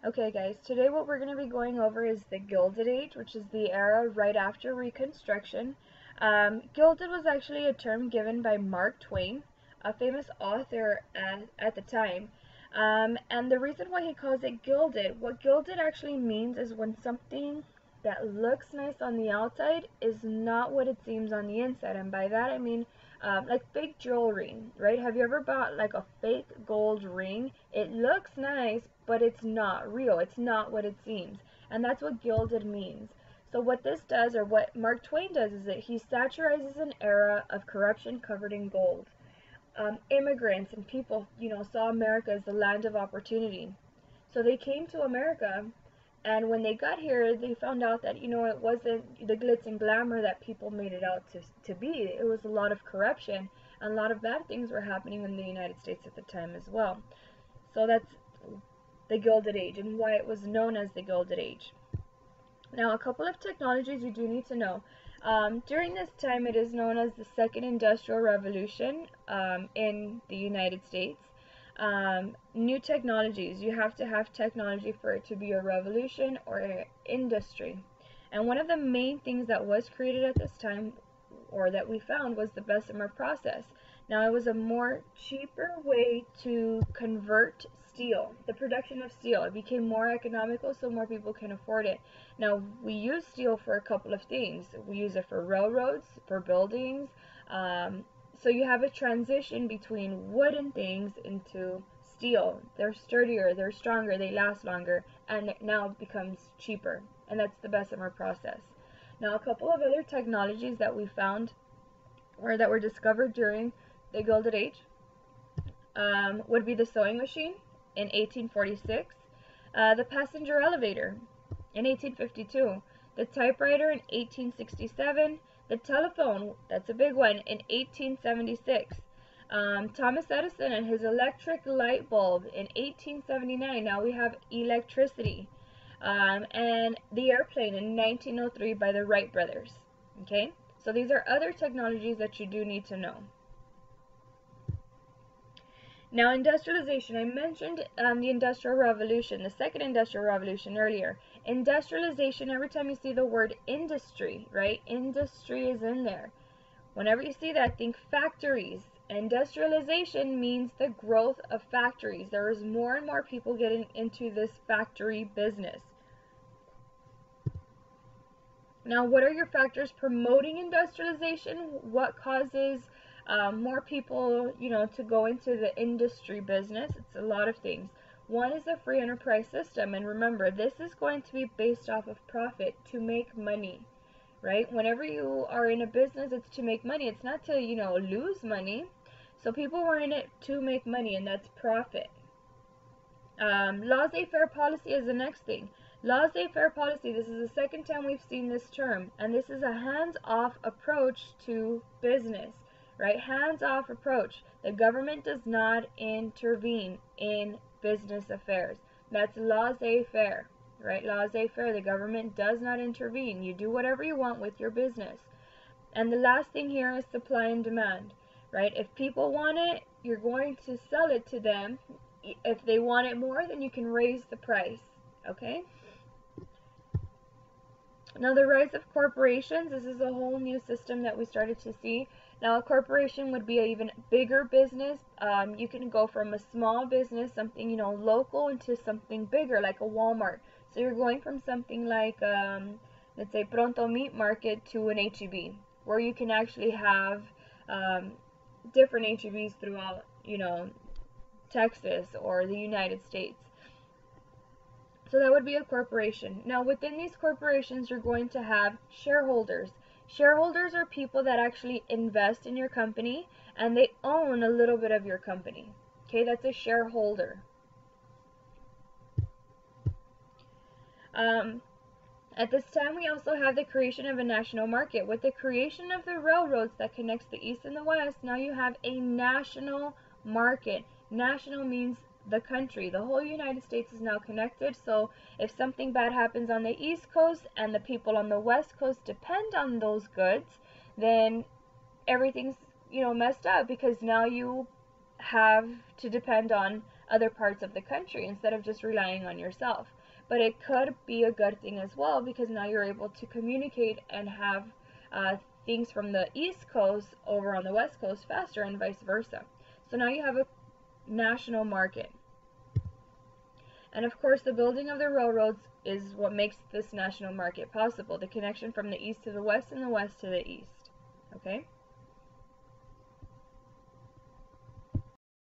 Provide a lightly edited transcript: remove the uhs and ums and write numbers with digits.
Okay guys, today what we're going to be going over is the Gilded Age, which is the era right after Reconstruction. Gilded was actually a term given by Mark Twain, a famous author at the time. And the reason why he calls it gilded, what gilded actually means is when something that looks nice on the outside is not what it seems on the inside. And by that I mean like fake jewelry, right? Have you ever bought like a fake gold ring? It looks nice, but it's not real. It's not what it seems. And that's what gilded means. So what this does, or what Mark Twain does, is that he satirizes an era of corruption covered in gold. Immigrants and people, saw America as the land of opportunity. So they came to America, and when they got here, they found out that, it wasn't the glitz and glamour that people made it out to be. It was a lot of corruption, and a lot of bad things were happening in the United States at the time as well. So that's the Gilded Age, and why it was known as the Gilded Age. Now, a couple of technologies you do need to know. During this time, it is known as the Second Industrial Revolution in the United States. New technologies. You have to have technology for it to be a revolution or an industry. And one of the main things that was created at this time, or that we found, was the Bessemer process. Now, it was a more cheaper way to convert steel, the production of steel. It became more economical so more people can afford it. Now, we use steel for a couple of things. We use it for railroads, for buildings. So you have a transition between wooden things into steel. They're sturdier, they're stronger, they last longer, and it now becomes cheaper. And that's the Bessemer process. Now, a couple of other technologies that we found, or that were discovered during the Gilded Age, would be the sewing machine in 1846, the passenger elevator in 1852, the typewriter in 1867, the telephone, that's a big one, in 1876, Thomas Edison and his electric light bulb in 1879. Now we have electricity. And the airplane in 1903 by the Wright brothers. Okay, so these are other technologies that you do need to know. Now, industrialization. I mentioned the Industrial Revolution, the Second Industrial Revolution earlier. Industrialization, every time you see the word industry, right? Industry is in there. Whenever you see that, think factories. Industrialization means the growth of factories. There is more and more people getting into this factory business. Now, what are your factors promoting industrialization? What causes more people, to go into the industry business? It's a lot of things. One is a free enterprise system, and remember, this is going to be based off of profit to make money, right? Whenever you are in a business, it's to make money. It's not to, lose money. So people were in it to make money, and that's profit. Laissez-faire policy is the next thing. Laissez-faire policy, this is the second time we've seen this term, and this is a hands-off approach to business, right? Hands-off approach. The government does not intervene in business affairs. That's laissez-faire, right? Laissez-faire, the government does not intervene. You do whatever you want with your business. And the last thing here is supply and demand, right? If people want it, you're going to sell it to them. If they want it more, then you can raise the price, okay? Now, the rise of corporations, this is a whole new system that we started to see. Now, a corporation would be an even bigger business. You can go from a small business, something, local, into something bigger, like a Walmart. So you're going from something like, let's say, Pronto Meat Market to an H-E-B, where you can actually have different H-E-Bs throughout, Texas or the United States. So that would be a corporation. Now, within these corporations, you're going to have shareholders. Shareholders are people that actually invest in your company, and they own a little bit of your company. Okay, that's a shareholder. At this time, we also have the creation of a national market. With the creation of the railroads that connects the East and the West, now you have a national market. National means the country. The whole United States is now connected, so if something bad happens on the East Coast and the people on the West Coast depend on those goods, then everything's, messed up, because now you have to depend on other parts of the country instead of just relying on yourself. But it could be a good thing as well, because now you're able to communicate and have things from the East Coast over on the West Coast faster, and vice versa. So now you have a national market. And of course, the building of the railroads is what makes this national market possible, the connection from the east to the west and the west to the east. Okay?